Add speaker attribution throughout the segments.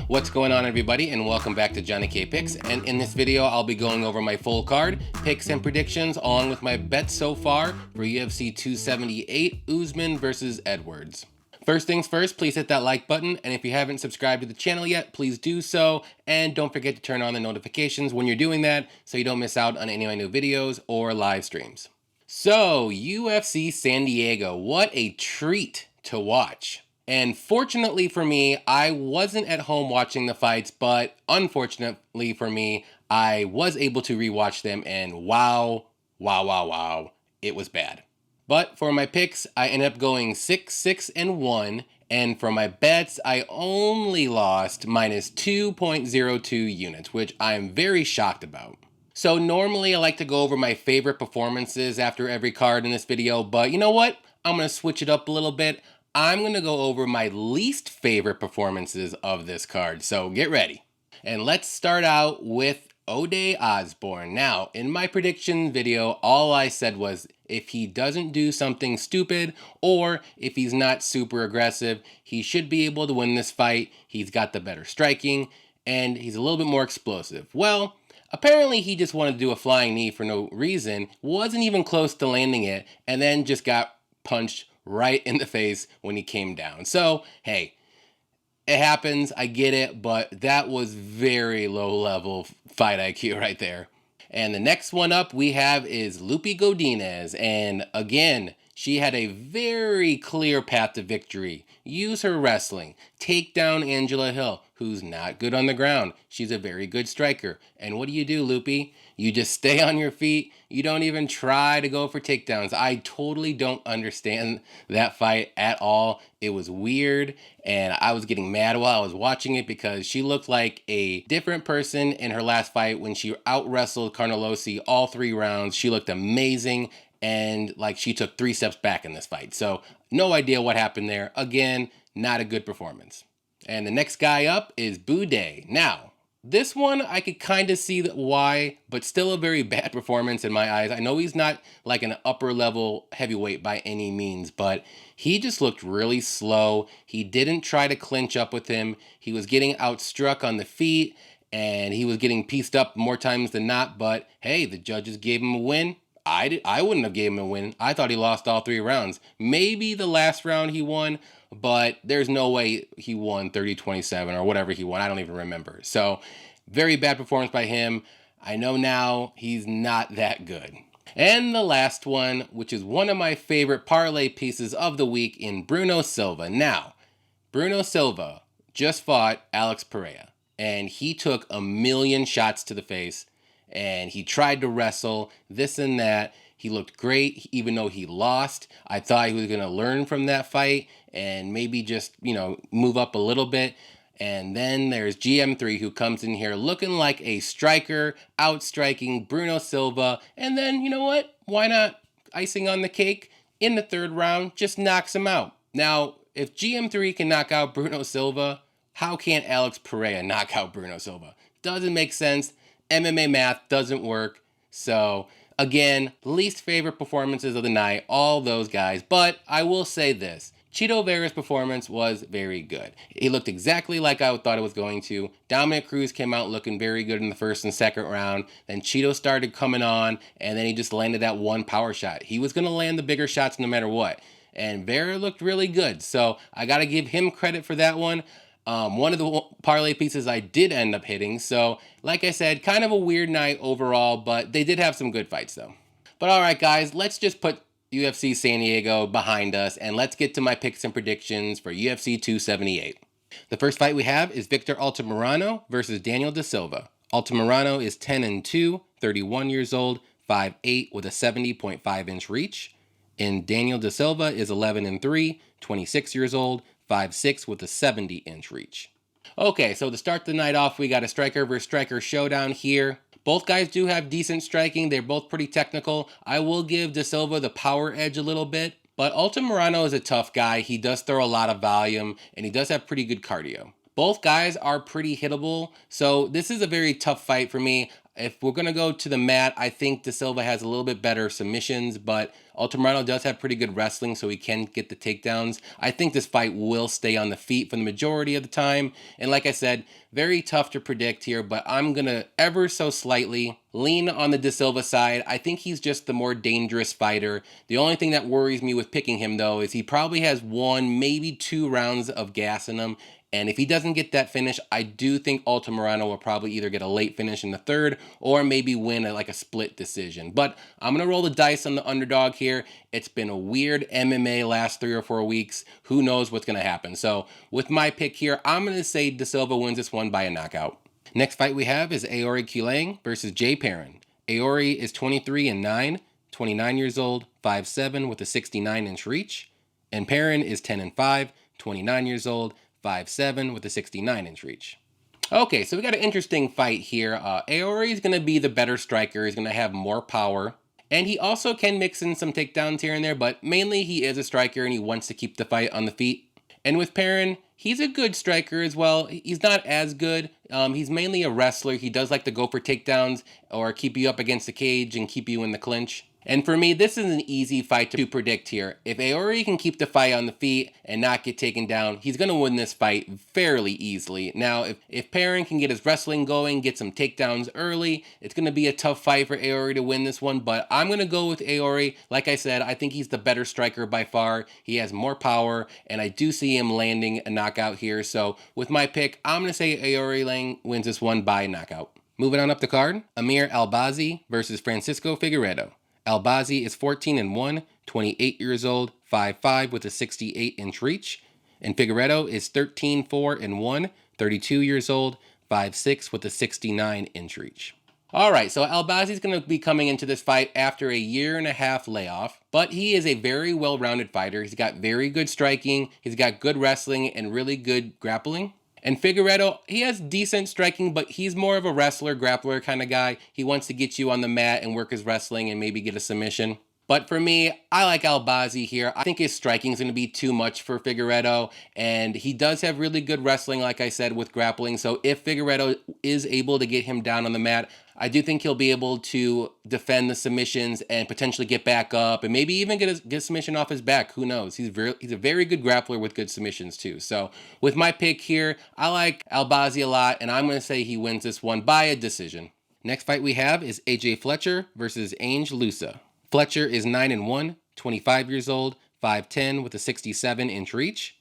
Speaker 1: What's going on, everybody, and welcome back to JohnnyKpicks. And in this video, I'll be going over my full card, picks and predictions, along with my bets so far for UFC 278, Usman versus Edwards. First things first, please hit that like button, and if you haven't subscribed to the channel yet, please do so, and don't forget to turn on the notifications when you're doing that so you don't miss out on any of my new videos or live streams. So, UFC San Diego, what a treat to watch. And fortunately for me, I wasn't at home watching the fights, but unfortunately for me, I was able to rewatch them, and wow, it was bad. But for my picks, I ended up going 6-6-1, and for my bets, I only lost minus 2.02 units, which I'm very shocked about. So normally I like to go over my favorite performances after every card in this video, but you know what? I'm going to switch it up a little bit. I'm going to go over my least favorite performances of this card, so get ready. And let's start out with Ode Osbourne. Now, in my prediction video, all I said was if he doesn't do something stupid or if he's not super aggressive, he should be able to win this fight. He's got the better striking and he's a little bit more explosive. Well, apparently he just wanted to do a flying knee for no reason, wasn't even close to landing it, and then just got punched right in the face when he came down. So, hey, it happens, I get it, but that was very low level fight IQ right there. And the next one up we have is Lupi Godinez, and again, she had a very clear path to victory. Use her wrestling, take down Angela Hill, who's not good on the ground. She's a very good striker. And what do, Lupi? You just stay on your feet. You don't even try to go for takedowns. I totally don't understand that fight at all. It was weird, and I was getting mad while I was watching it because she looked like a different person in her last fight when she out-wrestled Carnelossi all 3 rounds. She looked amazing, and like she took 3 steps back in this fight. So no idea what happened there. Again, not a good performance. And the next guy up is Boudet. Now, this one I could kind of see why, but still a very bad performance in my eyes. I know he's not like an upper level heavyweight by any means, but he just looked really slow. He didn't try to clinch up with him. He was getting outstruck on the feet, and he was getting pieced up more times than not, but hey, the judges gave him a win. I wouldn't have gave him a win. I thought he lost all 3 rounds. Maybe the last round he won, but there's no way he won 30-27 or whatever he won. I don't even remember. So very bad performance by him. I know now he's not that good. And the last one, which is one of my favorite parlay pieces of the week, in Bruno Silva. Now, Bruno Silva just fought Alex Pereira, and he took 1,000,000 shots to the face, and he tried to wrestle, this and that. He looked great, even though he lost. I thought he was going to learn from that fight and maybe just, move up a little bit. And then there's GM3 who comes in here looking like a striker, outstriking Bruno Silva. And then, you know what? Why not? Icing on the cake, in the 3rd round, just knocks him out. Now, if GM3 can knock out Bruno Silva, how can't Alex Pereira knock out Bruno Silva? Doesn't make sense. MMA math doesn't work. So, again, least favorite performances of the night, all those guys. But I will say this. Chito Vera's performance was very good. He looked exactly like I thought it was going to. Dominic Cruz came out looking very good in the 1st and 2nd round. Then Chito started coming on, and then he just landed that one power shot. He was going to land the bigger shots no matter what. And Vera looked really good. So I got to give him credit for that one. One of the parlay pieces I did end up hitting. So, like I said, kind of a weird night overall, but they did have some good fights though. But all right, guys, let's just put UFC San Diego behind us, and let's get to my picks and predictions for UFC 278. The first fight we have is Victor Altamirano versus Daniel Da Silva. Altamirano is 10-2, 31 years old, 5'8", with a 70.5-inch reach. And Daniel Da Silva is 11-3, 26 years old, 5'6", with a 70-inch reach. Okay, so to start the night off, we got a striker versus striker showdown here. Both guys do have decent striking. They're both pretty technical. I will give Da Silva the power edge a little bit, but Altamirano is a tough guy. He does throw a lot of volume, and he does have pretty good cardio. Both guys are pretty hittable, so this is a very tough fight for me. If we're going to go to the mat, I think De Silva has a little bit better submissions, but Altamirano does have pretty good wrestling, so he can get the takedowns. I think this fight will stay on the feet for the majority of the time. And like I said, very tough to predict here, but I'm going to ever so slightly lean on the De Silva side. I think he's just the more dangerous fighter. The only thing that worries me with picking him, though, is he probably has 1, maybe 2 rounds of gas in him. And if he doesn't get that finish, I do think Altamirano will probably either get a late finish in the third or maybe win like a split decision. But I'm going to roll the dice on the underdog here. It's been a weird MMA last 3 or 4 weeks. Who knows what's going to happen? So with my pick here, I'm going to say De Silva wins this one by a knockout. Next fight we have is Aoriqileng versus Perin. Aori is 23-9, 29 years old, 5'7" with a 69-inch reach. And Perin is 10-5, 29 years old, 5'7" with a 69-inch reach. Okay, so we got an interesting fight here. Aori is going to be the better striker. He's going to have more power. And he also can mix in some takedowns here and there, but mainly he is a striker and he wants to keep the fight on the feet. And with Perin, he's a good striker as well. He's not as good. He's mainly a wrestler. He does like to go for takedowns or keep you up against the cage and keep you in the clinch. And for me, this is an easy fight to predict here. If Aori can keep the fight on the feet and not get taken down, he's going to win this fight fairly easily. Now, if Perin can get his wrestling going, get some takedowns early, it's going to be a tough fight for Aori to win this one. But I'm going to go with Aori. Like I said, I think he's the better striker by far. He has more power, and I do see him landing a knockout here. So with my pick, I'm going to say Aoriqileng wins this one by knockout. Moving on up the card, Amir Albazi versus Francisco Figueiredo. Albazi is 14-1, 28 years old, 5'5" with a 68-inch reach. And Figueiredo is 13-4-1, 32 years old, 5'6" with a 69-inch reach. All right, so Albazi's going to be coming into this fight after a 1.5-year layoff, but he is a very well-rounded fighter. He's got very good striking, he's got good wrestling, and really good grappling. And Figueiredo, he has decent striking, but he's more of a wrestler, grappler kind of guy. He wants to get you on the mat and work his wrestling and maybe get a submission. But for me, I like Albazi here. I think his striking is going to be too much for Figueiredo, and he does have really good wrestling, like I said, with grappling. So if Figueiredo is able to get him down on the mat, I do think he'll be able to defend the submissions and potentially get back up and maybe even get a submission off his back. Who knows? He's a very good grappler with good submissions too. So with my pick here, I like Albazi a lot, and I'm going to say he wins this one by a decision. Next fight we have is AJ Fletcher versus Loosa. Fletcher is 9-1, 25 years old, 5'10" with a 67-inch reach.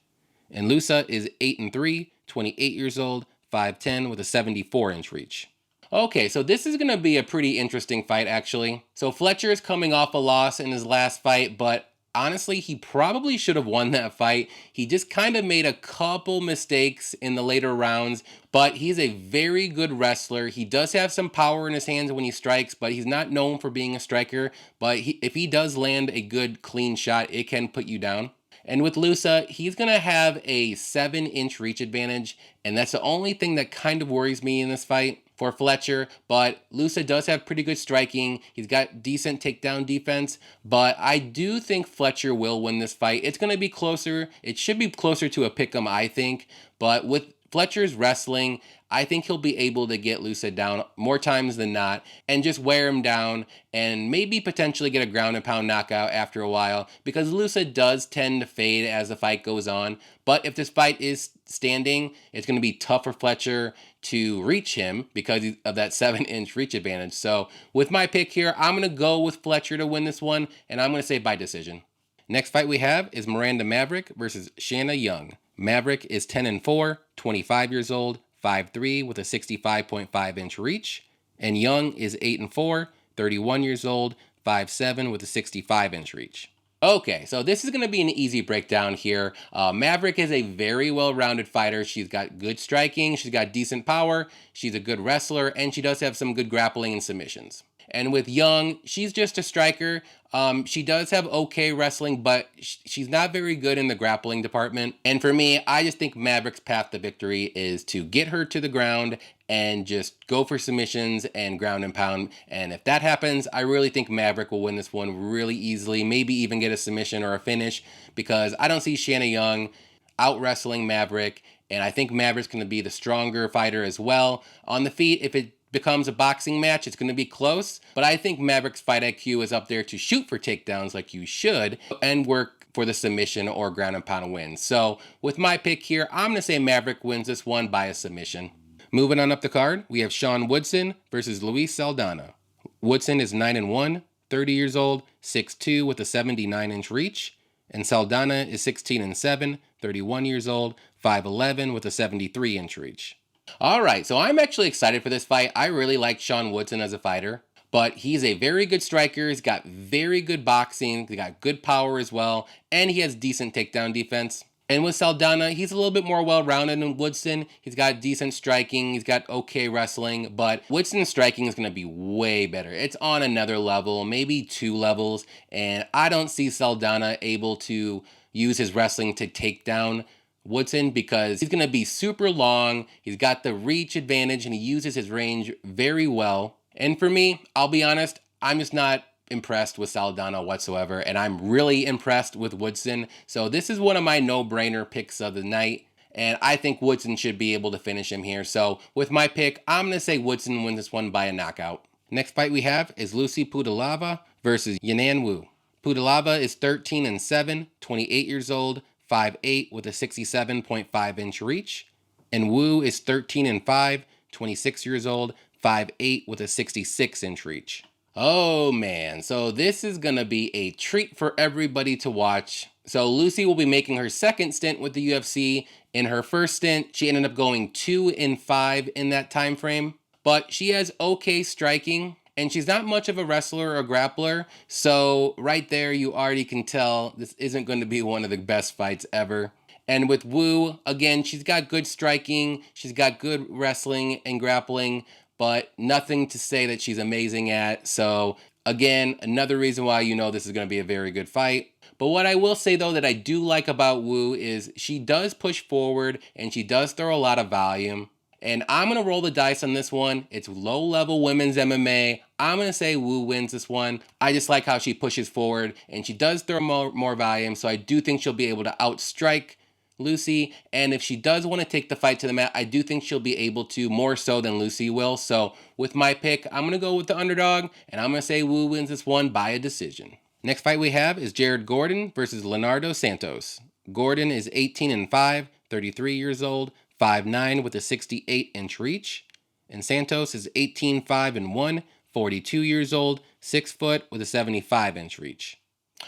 Speaker 1: And Loosa is 8-3, 28 years old, 5'10" with a 74-inch reach. Okay, so this is going to be a pretty interesting fight, actually. So Fletcher is coming off a loss in his last fight, but honestly, he probably should have won that fight. He just kind of made a couple mistakes in the later rounds, but he's a very good wrestler. He does have some power in his hands when he strikes, but he's not known for being a striker. But if he does land a good, clean shot, it can put you down. And with Loosa, he's going to have a 7-inch reach advantage, and that's the only thing that kind of worries me in this fight for Fletcher. But Loosa does have pretty good striking. He's got decent takedown defense, but I do think Fletcher will win this fight. It's going to be closer. It should be closer to a pick'em, I think, but with Fletcher's wrestling, I think he'll be able to get Loosa down more times than not and just wear him down and maybe potentially get a ground and pound knockout after a while, because Loosa does tend to fade as the fight goes on. But if this fight is standing, it's going to be tough for Fletcher to reach him because of that 7-inch reach advantage. So with my pick here, I'm going to go with Fletcher to win this one, and I'm going to say by decision. Next fight we have is Miranda Maverick versus Shanna Young. Maverick is 10-4, 25 years old, 5'3" with a 65.5-inch reach. And Young is 8-4, 31 years old, 5'7" with a 65-inch reach. Okay, so this is going to be an easy breakdown here. Maverick is a very well-rounded fighter. She's got good striking, she's got decent power, she's a good wrestler, and she does have some good grappling and submissions. And with Young, she's just a striker. She does have okay wrestling, but she's not very good in the grappling department. And for me, I just think Maverick's path to victory is to get her to the ground and just go for submissions and ground and pound. And if that happens, I really think Maverick will win this one really easily, maybe even get a submission or a finish, because I don't see Shanna Young out wrestling Maverick and I think Maverick's going to be the stronger fighter as well. On the feet, if it becomes a boxing match, it's going to be close, but I think Maverick's fight IQ is up there to shoot for takedowns like you should and work for the submission or ground and pound win. So with my pick here, I'm going to say Maverick wins this one by a submission. Moving on up the card, we have Sean Woodson versus Luis Saldana. Woodson is 9-1, 30 years old, 6'2", with a 79-inch reach. And Saldana is 16-7, 31 years old, 5'11", with a 73-inch reach. All right, so I'm actually excited for this fight. I really like Sean Woodson as a fighter, but he's a very good striker. He's got very good boxing. He's got good power as well, and he has decent takedown defense. And with Saldana, he's a little bit more well-rounded than Woodson. He's got decent striking. He's got okay wrestling. But Woodson's striking is going to be way better. It's on another level, maybe 2 levels. And I don't see Saldana able to use his wrestling to take down Woodson because he's going to be super long. He's got the reach advantage, and he uses his range very well. And for me, I'll be honest, I'm just not impressed with Saldana whatsoever, and I'm really impressed with Woodson. So this is one of my no-brainer picks of the night, and I think Woodson should be able to finish him here. So with my pick, I'm going to say Woodson wins this one by a knockout. Next fight we have is Lucy Pudilova versus Yanan Wu. Pudilova is 13-7, 28 years old, 5'8", with a 67.5-inch reach. And Wu is 13-5, 26 years old, 5'8", with a 66-inch reach. Oh man, so this is gonna be a treat for everybody to watch. So Lucy will be making her second stint with the UFC. In her first stint, she ended up going 2-5 in that time frame, but she has okay striking, and she's not much of a wrestler or grappler. So right there, you already can tell this isn't going to be one of the best fights ever. And with Wu, again, she's got good striking, she's got good wrestling and grappling, but nothing to say that she's amazing at. So again, another reason why you know this is going to be a very good fight. But what I will say though that I do like about Wu is she does push forward and she does throw a lot of volume. And I'm going to roll the dice on this one. It's low-level women's MMA. I'm going to say Wu wins this one. I just like how she pushes forward and she does throw more volume. So I do think she'll be able to outstrike Lucy, and if she does want to take the fight to the mat, I do think she'll be able to, more so than Lucy will. So with my pick, I'm going to go with the underdog, and I'm going to say Wu wins this one by a decision. Next fight we have is Jared Gordon versus Leonardo Santos. Gordon is 18-5, 33 years old, 5'9", with a 68-inch reach. And Santos is 18-5-1, 42 years old, 6 foot, with a 75-inch reach.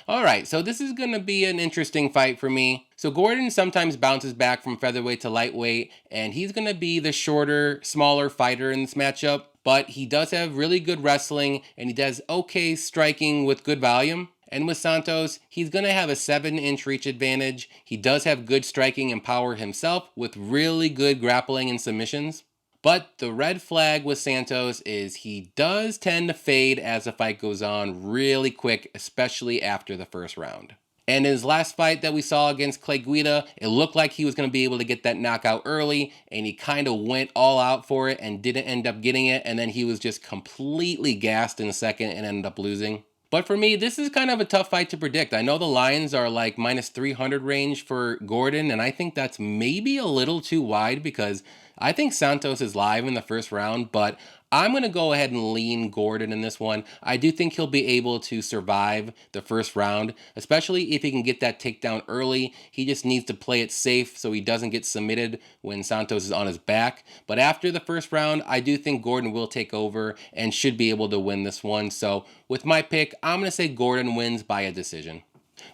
Speaker 1: All right, so this is going to be an interesting fight for me. So Gordon sometimes bounces back from featherweight to lightweight, and he's going to be the shorter, smaller fighter in this matchup. But he does have really good wrestling, and he does okay striking with good volume. And with Santos, he's going to have a 7-inch reach advantage. He does have good striking and power himself with really good grappling and submissions. But the red flag with Santos is he does tend to fade as the fight goes on really quick, especially after the first round. And in his last fight that we saw against Clay Guida, it looked like he was going to be able to get that knockout early, and he kind of went all out for it and didn't end up getting it, and then he was just completely gassed in the second and ended up losing. But for me, this is kind of a tough fight to predict. I know the lines are like minus 300 range for Gordon, and I think that's maybe a little too wide because I think Santos is live in the first round, but I'm going to go ahead and lean Gordon in this one. I do think he'll be able to survive the first round, especially if he can get that takedown early. He just needs to play it safe so he doesn't get submitted when Santos is on his back. But after the first round, I do think Gordon will take over and should be able to win this one. So with my pick, I'm going to say Gordon wins by a decision.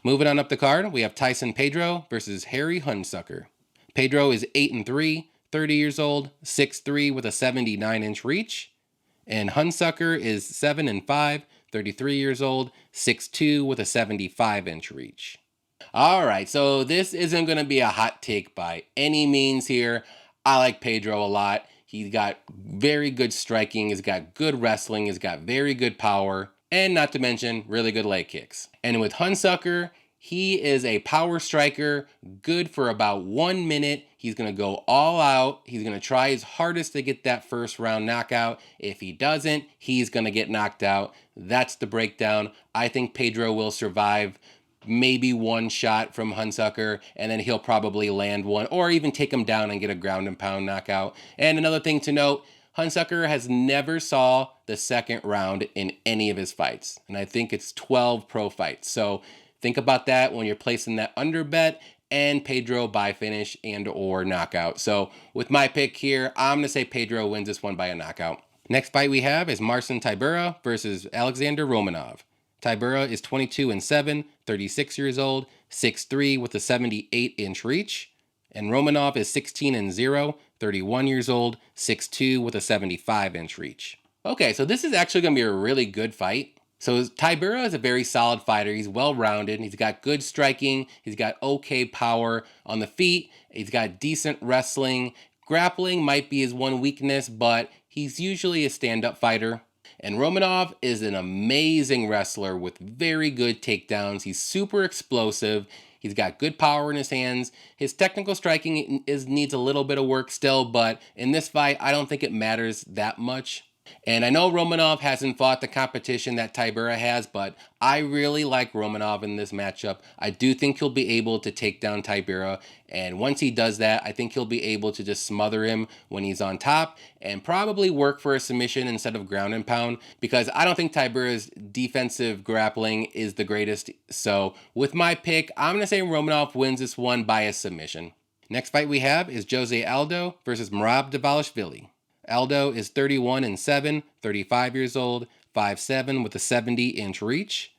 Speaker 1: Moving on up the card, we have Tyson Pedro versus Harry Hunsucker. Pedro is 8-3. 30 years old, 6'3", with a 79-inch reach. And Hunsucker is 7-5, 33 years old, 6'2", with a 75-inch reach. All right, so this isn't going to be a hot take by any means here. I like Pedro a lot. He's got very good striking, he's got good wrestling, he's got very good power, and not to mention really good leg kicks. And with Hunsucker, he is a power striker, good for about 1 minute. He's going to go all out. He's going to try his hardest to get that first round knockout. If he doesn't, he's going to get knocked out. That's the breakdown. I think Pedro will survive maybe one shot from Hunsucker, and then he'll probably land one or even take him down and get a ground and pound knockout. And another thing to note, Hunsucker has never saw the second round in any of his fights. And I think it's 12 pro fights. So think about that when you're placing that under bet, and Pedro by finish and or knockout. So with my pick here, I'm going to say Pedro wins this one by a knockout. Next fight we have is Marcin Tybura versus Alexander Romanov. Tybura is 22-7, 36 years old, 6'3" with a 78-inch reach. And Romanov is 16-0, 31 years old, 6'2" with a 75-inch reach. Okay, so this is actually going to be a really good fight. So Tybura is a very solid fighter. He's well-rounded. He's got good striking. He's got okay power on the feet. He's got decent wrestling. Grappling might be his one weakness, but he's usually a stand-up fighter. And Romanov is an amazing wrestler with very good takedowns. He's super explosive. He's got good power in his hands. His technical striking needs a little bit of work still, but in this fight, I don't think it matters that much. And I know Romanov hasn't fought the competition that Tybura has, but I really like Romanov in this matchup. I do think he'll be able to take down Tybura, and once he does that, I think he'll be able to just smother him when he's on top and probably work for a submission instead of ground and pound, because I don't think Tybura's defensive grappling is the greatest. So with my pick, I'm going to say Romanov wins this one by a submission. Next fight we have is Jose Aldo versus Merab Dvalishvili. Aldo is 31-7, 35 years old, 5'7" with a 70-inch reach.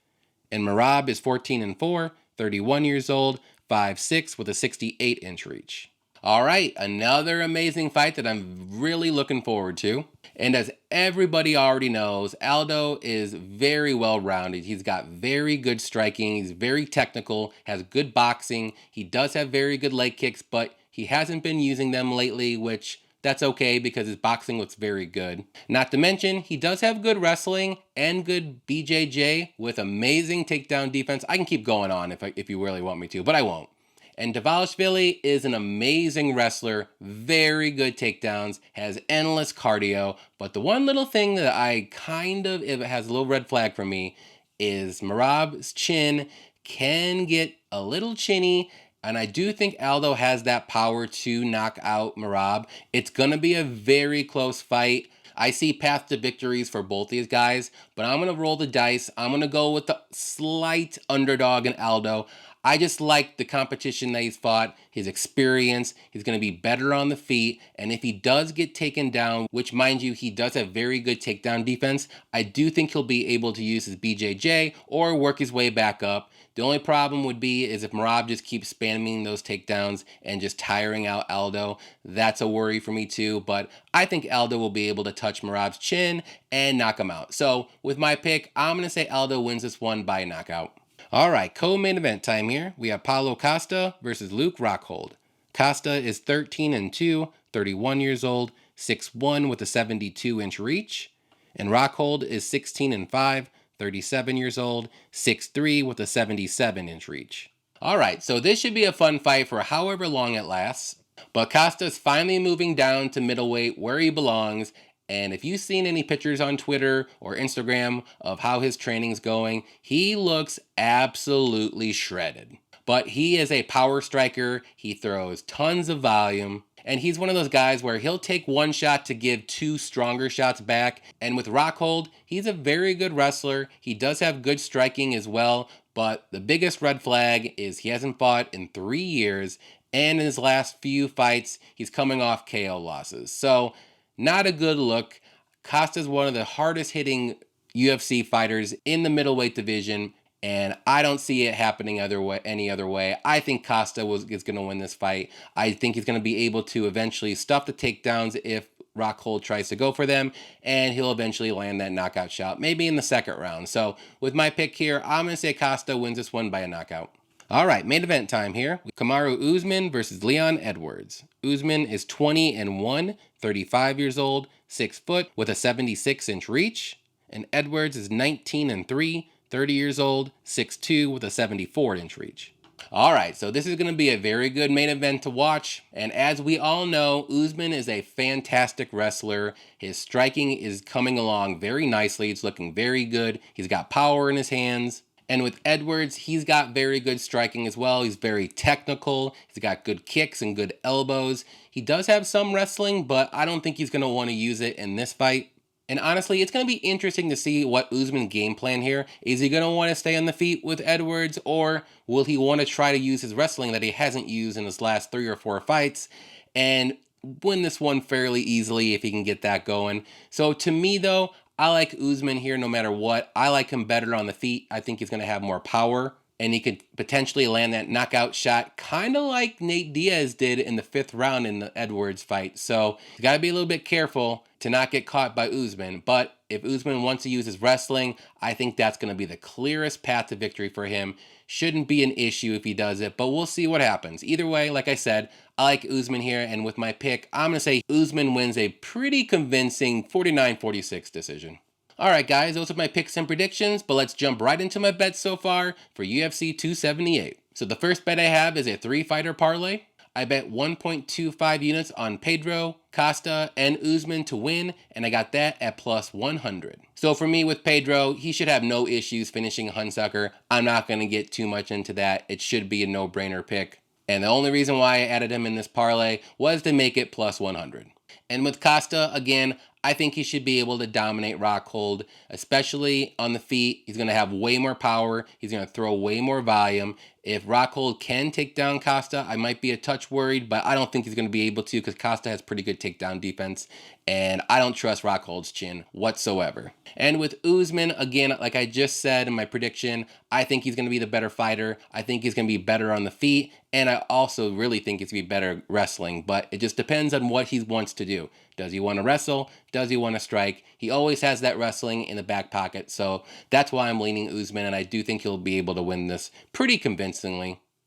Speaker 1: And Merab is 14-4, 31 years old, 5'6" with a 68-inch reach. All right, another amazing fight that I'm really looking forward to. And as everybody already knows, Aldo is very well-rounded. He's got very good striking. He's very technical, has good boxing. He does have very good leg kicks, but he hasn't been using them lately, which that's okay because his boxing looks very good. Not to mention, he does have good wrestling and good BJJ with amazing takedown defense. I can keep going on if you really want me to, but I won't. And Dvalishvili is an amazing wrestler, very good takedowns, has endless cardio. But the one little thing that it has a little red flag for me is Merab's chin can get a little chinny. And I do think Aldo has that power to knock out Merab. It's going to be a very close fight. I see path to victories for both these guys, but I'm going to roll the dice. I'm going to go with the slight underdog in Aldo. I just like the competition that he's fought, his experience. He's going to be better on the feet. And if he does get taken down, which mind you, he does have very good takedown defense, I do think he'll be able to use his BJJ or work his way back up. The only problem would be is if Merab just keeps spamming those takedowns and just tiring out Aldo. That's a worry for me too, but I think Aldo will be able to touch Merab's chin and knock him out. So with my pick, I'm going to say Aldo wins this one by a knockout. All right, co-main event time here. We have Paulo Costa versus Luke Rockhold. Costa is 13-2, 31 years old, 6'1" with a 72-inch reach. And Rockhold is 16-5, 37 years old, 6'3" with a 77-inch reach. All right, so this should be a fun fight for however long it lasts. But Costa's finally moving down to middleweight where he belongs. And if you've seen any pictures on Twitter or Instagram of how his training's going, he looks absolutely shredded. But he is a power striker. He throws tons of volume. And he's one of those guys where he'll take one shot to give two stronger shots back. And with Rockhold, he's a very good wrestler. He does have good striking as well. But the biggest red flag is he hasn't fought in 3 years. And in his last few fights, he's coming off KO losses. So not a good look. Costa's one of the hardest hitting UFC fighters in the middleweight division, and I don't see it happening any other way. I think Costa is going to win this fight. I think he's going to be able to eventually stuff the takedowns if Rockhold tries to go for them, and he'll eventually land that knockout shot, maybe in the second round. So with my pick here, I'm going to say Costa wins this one by a knockout. All right, main event time here. Kamaru Usman versus Leon Edwards. Usman is 20-1, 35 years old, 6 foot with a 76-inch reach. And Edwards is 19-3, 30 years old, 6'2 with a 74-inch reach. All right, so this is going to be a very good main event to watch. And as we all know, Usman is a fantastic wrestler. His striking is coming along very nicely. It's looking very good. He's got power in his hands. And with Edwards, he's got very good striking as well. He's very technical. He's got good kicks and good elbows. He does have some wrestling, but I don't think he's going to want to use it in this fight. And honestly, it's going to be interesting to see what Usman's game plan here. Is he going to want to stay on the feet with Edwards, or will he want to try to use his wrestling that he hasn't used in his last 3 or 4 fights and win this one fairly easily if he can get that going? So to me though, I like Usman here no matter what. I like him better on the feet. I think he's going to have more power, and he could potentially land that knockout shot kind of like Nate Diaz did in the 5th round in the Edwards fight. So you got to be a little bit careful to not get caught by Usman. But if Usman wants to use his wrestling, I think that's going to be the clearest path to victory for him. Shouldn't be an issue if he does it, but we'll see what happens. Either way, like I said, I like Usman here, and with my pick, I'm going to say Usman wins a pretty convincing 49-46 decision. Alright guys, those are my picks and predictions, but let's jump right into my bets so far for UFC 278. So the first bet I have is a 3-fighter parlay. I bet 1.25 units on Pedro, Costa, and Usman to win, and I got that at plus 100. So for me with Pedro, he should have no issues finishing Hunsucker. I'm not going to get too much into that. It should be a no-brainer pick. And the only reason why I added him in this parlay was to make it plus 100. And with Costa, again, I think he should be able to dominate Rockhold, especially on the feet. He's going to have way more power. He's going to throw way more volume. If Rockhold can take down Costa, I might be a touch worried, but I don't think he's going to be able to because Costa has pretty good takedown defense, and I don't trust Rockhold's chin whatsoever. And with Usman, again, like I just said in my prediction, I think he's going to be the better fighter. I think he's going to be better on the feet, and I also really think he's going to be better wrestling, but it just depends on what he wants to do. Does he want to wrestle? Does he want to strike? He always has that wrestling in the back pocket, so that's why I'm leaning Usman, and I do think he'll be able to win this pretty convincingly.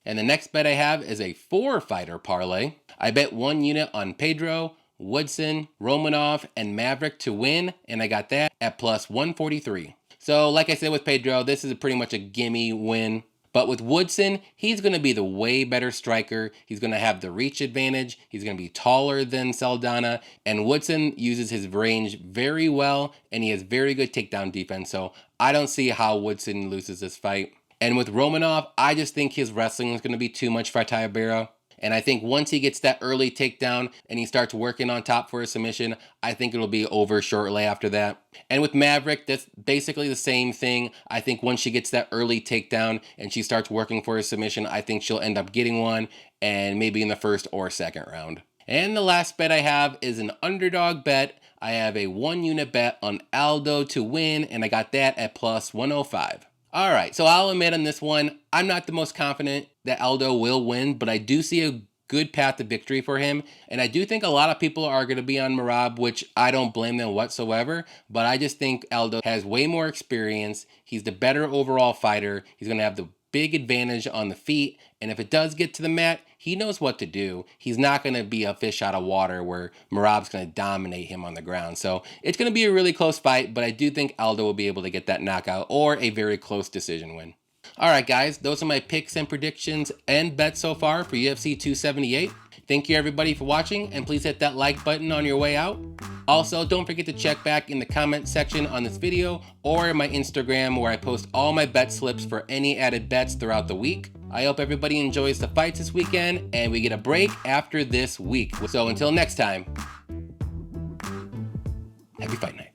Speaker 1: And the next bet I have is a 4-fighter parlay. I bet 1 unit on Pedro, Woodson, Romanov, and Maverick to win, and I got that at plus 143. So like I said with Pedro, this is pretty much a gimme win. But with Woodson, he's going to be the way better striker. He's going to have the reach advantage. He's going to be taller than Saldana. And Woodson uses his range very well, and he has very good takedown defense. So I don't see how Woodson loses this fight. And with Romanov, I just think his wrestling is going to be too much for Tybura. And I think once he gets that early takedown and he starts working on top for a submission, I think it'll be over shortly after that. And with Maverick, that's basically the same thing. I think once she gets that early takedown and she starts working for a submission, I think she'll end up getting one, and maybe in the 1st or 2nd round. And the last bet I have is an underdog bet. I have a 1-unit bet on Aldo to win, and I got that at plus 105. Alright, so I'll admit on this one, I'm not the most confident that Aldo will win, but I do see a good path to victory for him, and I do think a lot of people are going to be on Merab, which I don't blame them whatsoever, but I just think Aldo has way more experience. He's the better overall fighter. He's going to have the big advantage on the feet, and if it does get to the mat, he knows what to do. He's not going to be a fish out of water where Merab's going to dominate him on the ground. So it's going to be a really close fight, but I do think Aldo will be able to get that knockout or a very close decision win. Alright guys, those are my picks and predictions and bets so far for UFC 278. Thank you everybody for watching, and please hit that like button on your way out. Also, don't forget to check back in the comment section on this video or my Instagram, where I post all my bet slips for any added bets throughout the week. I hope everybody enjoys the fights this weekend, and we get a break after this week. So until next time, happy fight night.